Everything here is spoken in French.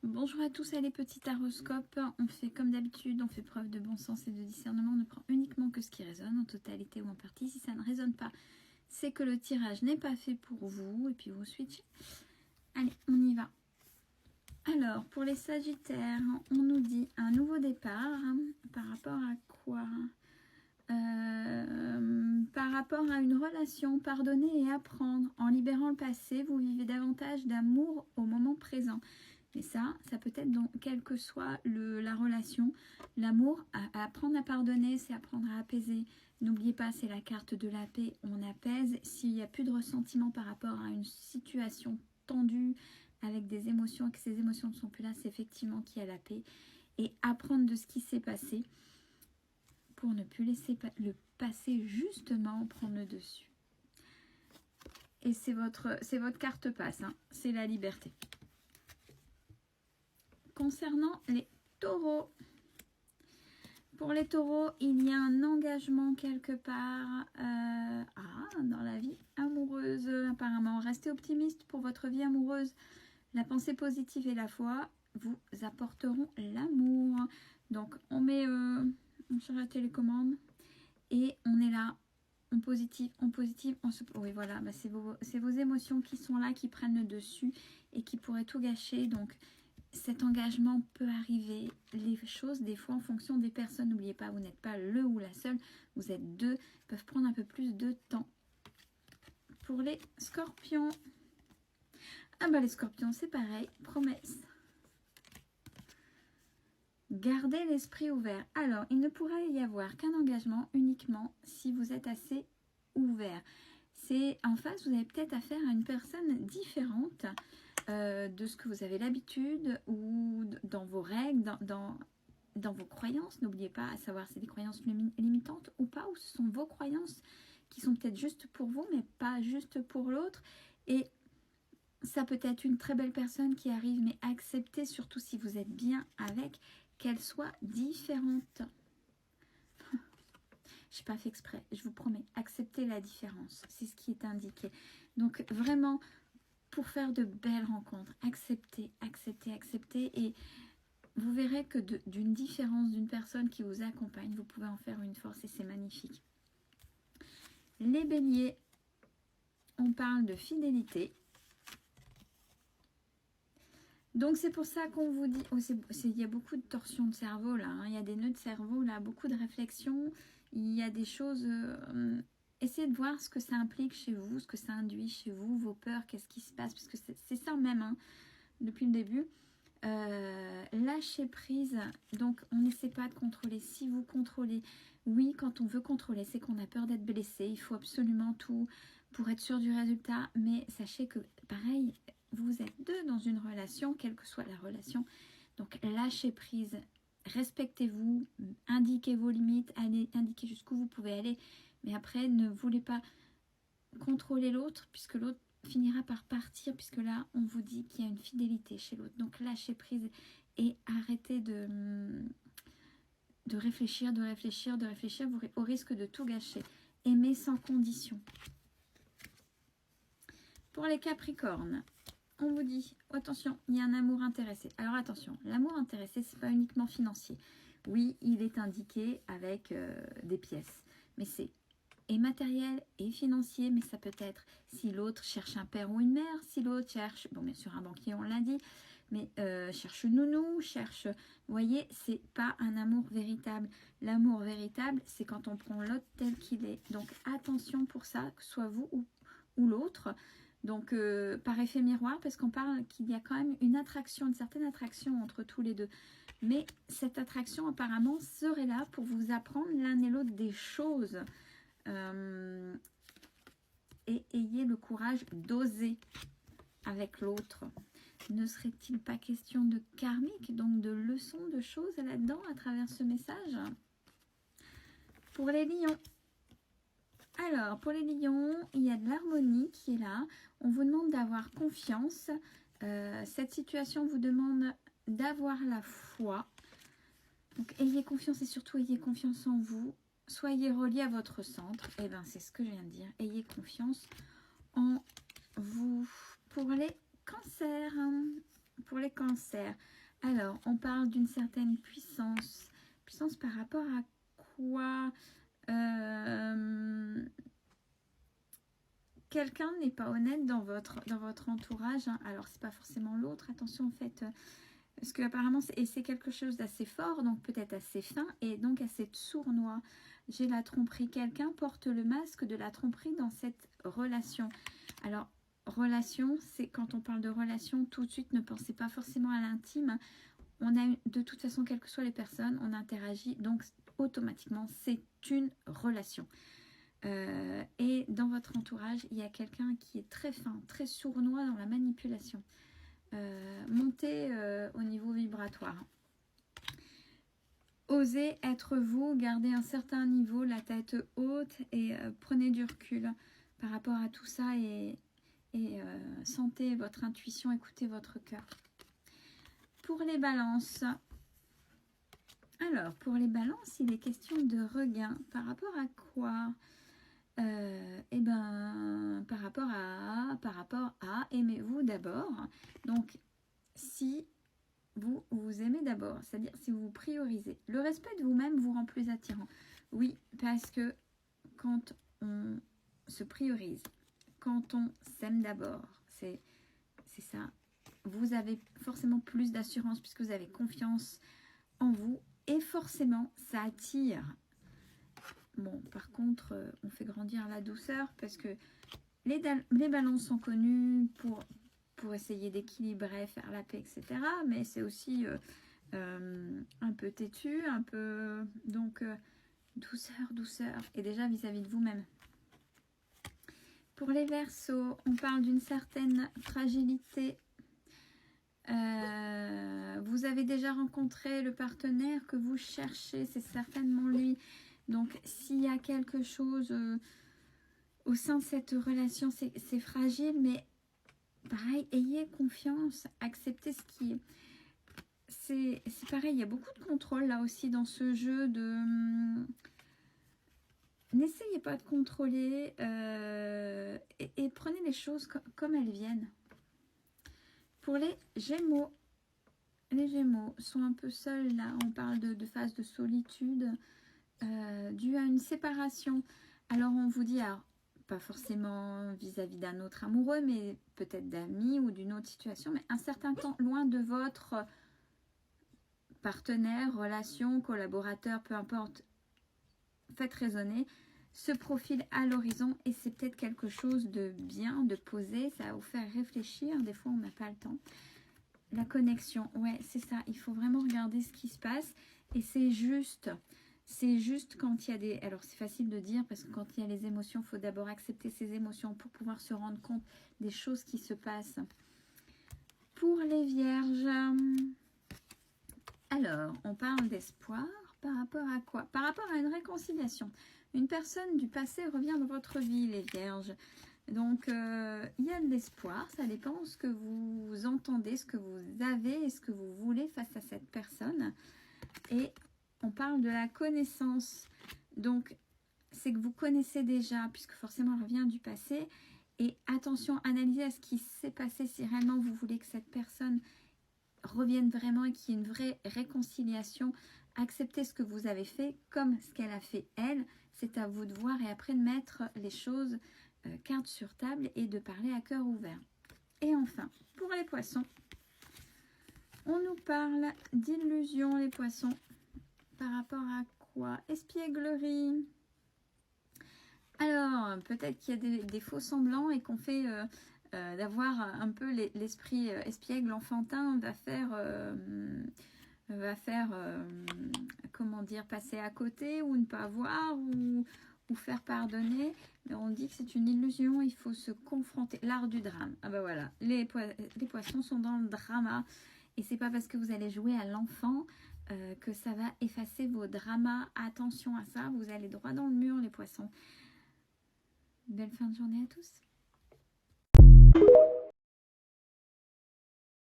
Bonjour à tous, les petits taroscopes. On fait comme d'habitude, on fait preuve de bon sens et de discernement. On ne prend uniquement que ce qui résonne, en totalité ou en partie. Si ça ne résonne pas, c'est que le tirage n'est pas fait pour vous. Et puis vous switchez. Allez, on y va. Alors, pour les Sagittaires, on nous dit un nouveau départ. Par rapport à quoi? Par rapport à une relation, pardonner et apprendre. En libérant le passé, vous vivez davantage d'amour au moment présent. Et ça peut être dans quelle que soit la relation. L'amour, apprendre à pardonner, c'est apprendre à apaiser. N'oubliez pas, c'est la carte de la paix. On apaise. S'il n'y a plus de ressentiment par rapport à une situation tendue, avec des émotions, et que ces émotions ne sont plus là, c'est effectivement qu'il y a la paix. Et apprendre de ce qui s'est passé pour ne plus laisser le passé justement prendre le dessus. Et c'est votre carte passe, hein. C'est la liberté. Concernant les taureaux, pour les taureaux, il y a un engagement quelque part dans la vie amoureuse apparemment. Restez optimiste pour votre vie amoureuse. La pensée positive et la foi vous apporteront l'amour. Donc on met on charge la télécommande et on est là. On positive, oui voilà, bah c'est vos émotions qui sont là, qui prennent le dessus et qui pourraient tout gâcher. Donc cet engagement peut arriver, les choses des fois en fonction des personnes, n'oubliez pas, vous n'êtes pas le ou la seule, vous êtes deux, peuvent prendre un peu plus de temps. Pour les scorpions, les scorpions c'est pareil, promesse. Gardez l'esprit ouvert. Alors, il ne pourrait y avoir qu'un engagement uniquement si vous êtes assez ouvert. C'est en face, vous avez peut-être affaire à une personne différente de ce que vous avez l'habitude ou dans vos règles, dans vos croyances. N'oubliez pas à savoir si c'est des croyances limitantes ou pas, ou ce sont vos croyances qui sont peut-être juste pour vous, mais pas juste pour l'autre. Et ça peut être une très belle personne qui arrive, mais acceptez surtout si vous êtes bien avec, qu'elle soit différente. Je n'ai pas fait exprès, je vous promets, acceptez la différence, c'est ce qui est indiqué. Donc vraiment, pour faire de belles rencontres, acceptez, et vous verrez que d'une différence d'une personne qui vous accompagne, vous pouvez en faire une force et c'est magnifique. Les béliers, on parle de fidélité. Donc c'est pour ça qu'on vous dit, il y a beaucoup de torsions de cerveau là, hein, il y a des nœuds de cerveau là, beaucoup de réflexions, il y a des choses, essayez de voir ce que ça implique chez vous, ce que ça induit chez vous, vos peurs, qu'est-ce qui se passe, parce que c'est ça même, hein, depuis le début. Lâchez prise, donc on n'essaie pas de contrôler. Si vous contrôlez, oui, quand on veut contrôler, c'est qu'on a peur d'être blessé, il faut absolument tout pour être sûr du résultat, mais sachez que pareil, vous êtes deux dans une relation, quelle que soit la relation, donc lâchez prise, respectez-vous, indiquez vos limites, indiquez jusqu'où vous pouvez aller, mais après ne voulez pas contrôler l'autre, puisque l'autre finira par partir, puisque là on vous dit qu'il y a une fidélité chez l'autre. Donc lâchez prise et arrêtez de réfléchir, au risque de tout gâcher. Aimez sans condition. Pour les Capricornes, on vous dit, attention, il y a un amour intéressé. Alors attention, l'amour intéressé, c'est pas uniquement financier. Oui, il est indiqué avec des pièces, mais c'est et matériel et financier, mais ça peut être si l'autre cherche un père ou une mère, si l'autre cherche, bon bien sûr un banquier on l'a dit, mais cherche nounou, cherche, vous voyez, c'est pas un amour véritable. L'amour véritable, c'est quand on prend l'autre tel qu'il est. Donc attention pour ça, que ce soit vous ou l'autre. Donc par effet miroir, parce qu'on parle qu'il y a quand même une certaine attraction entre tous les deux. Mais cette attraction apparemment serait là pour vous apprendre l'un et l'autre des choses. Et ayez le courage d'oser avec l'autre. Ne serait-il pas question de karmique, donc de leçons, de choses là-dedans à travers ce message? Pour les lions. Alors, pour les lions, il y a de l'harmonie qui est là. On vous demande d'avoir confiance. Cette situation vous demande d'avoir la foi. Donc, ayez confiance et surtout ayez confiance en vous. Soyez reliés à votre centre. Et bien, c'est ce que je viens de dire. Ayez confiance en vous. Pour les cancers, Pour les cancers, alors on parle d'une certaine puissance. Puissance par rapport à quoi? Quelqu'un n'est pas honnête dans votre entourage, hein. Alors c'est pas forcément l'autre, attention en fait, parce que apparemment c'est quelque chose d'assez fort, donc peut-être assez fin et donc assez sournois. J'ai la tromperie, quelqu'un porte le masque de la tromperie dans cette relation. Alors relation, c'est quand on parle de relation, tout de suite ne pensez pas forcément à l'intime. On a de toute façon, quelles que soient les personnes, on interagit, donc automatiquement c'est une relation. Et dans votre entourage, il y a quelqu'un qui est très fin, très sournois dans la manipulation. Montez au niveau vibratoire. Osez être vous, gardez un certain niveau, la tête haute et prenez du recul par rapport à tout ça et sentez votre intuition, écoutez votre cœur. Pour les balances, alors pour les balances, il est question de regain. Par rapport à quoi? Eh ben, par rapport à aimez-vous d'abord. Donc, si vous vous aimez d'abord, c'est-à-dire si vous vous priorisez, le respect de vous-même vous rend plus attirant. Oui, parce que quand on se priorise, quand on s'aime d'abord, c'est ça. Vous avez forcément plus d'assurance puisque vous avez confiance en vous et forcément ça attire. Bon, par contre, on fait grandir la douceur parce que les balances sont connus pour essayer d'équilibrer, faire la paix, etc. Mais c'est aussi un peu têtu, un peu... Donc, douceur, douceur. Et déjà vis-à-vis de vous-même. Pour les Verseaux, on parle d'une certaine fragilité. Vous avez déjà rencontré le partenaire que vous cherchez, c'est certainement lui. Donc, s'il y a quelque chose au sein de cette relation, c'est fragile, mais pareil, ayez confiance, acceptez ce qui est. C'est pareil, il y a beaucoup de contrôle là aussi dans ce jeu de... N'essayez pas de contrôler et prenez les choses comme elles viennent. Pour les Gémeaux sont un peu seuls là, on parle de phase de solitude. Dû à une séparation. Alors on vous dit, alors, pas forcément vis-à-vis d'un autre amoureux, mais peut-être d'amis ou d'une autre situation, mais un certain temps loin de votre partenaire, relation, collaborateur, peu importe, faites raisonner, se profile à l'horizon et c'est peut-être quelque chose de bien, de posé, ça va vous faire réfléchir, des fois on n'a pas le temps. La connexion, ouais c'est ça, il faut vraiment regarder ce qui se passe et c'est juste quand il y a des... Alors c'est facile de dire parce que quand il y a les émotions, il faut d'abord accepter ces émotions pour pouvoir se rendre compte des choses qui se passent. Pour les Vierges, alors on parle d'espoir par rapport à quoi? Par rapport à une réconciliation. Une personne du passé revient dans votre vie, les Vierges. Donc il y a de l'espoir, ça dépend ce que vous entendez, ce que vous avez et ce que vous voulez face à cette personne. Et on parle de la connaissance, donc c'est que vous connaissez déjà, puisque forcément elle revient du passé. Et attention, analysez à ce qui s'est passé si réellement vous voulez que cette personne revienne vraiment et qu'il y ait une vraie réconciliation. Acceptez ce que vous avez fait comme ce qu'elle a fait elle. C'est à vous de voir et après de mettre les choses carte sur table et de parler à cœur ouvert. Et enfin, pour les Poissons, on nous parle d'illusion, les Poissons. Par rapport à quoi? Espièglerie. Alors, peut-être qu'il y a des faux semblants et qu'on fait d'avoir un peu l'esprit espiègle enfantin va faire comment dire, passer à côté ou ne pas voir ou faire pardonner. Mais on dit que c'est une illusion, il faut se confronter. L'art du drame. Ah ben voilà, les Poissons sont dans le drama et c'est pas parce que vous allez jouer à l'enfant que ça va effacer vos dramas. Attention à ça, vous allez droit dans le mur les Poissons. Belle fin de journée à tous.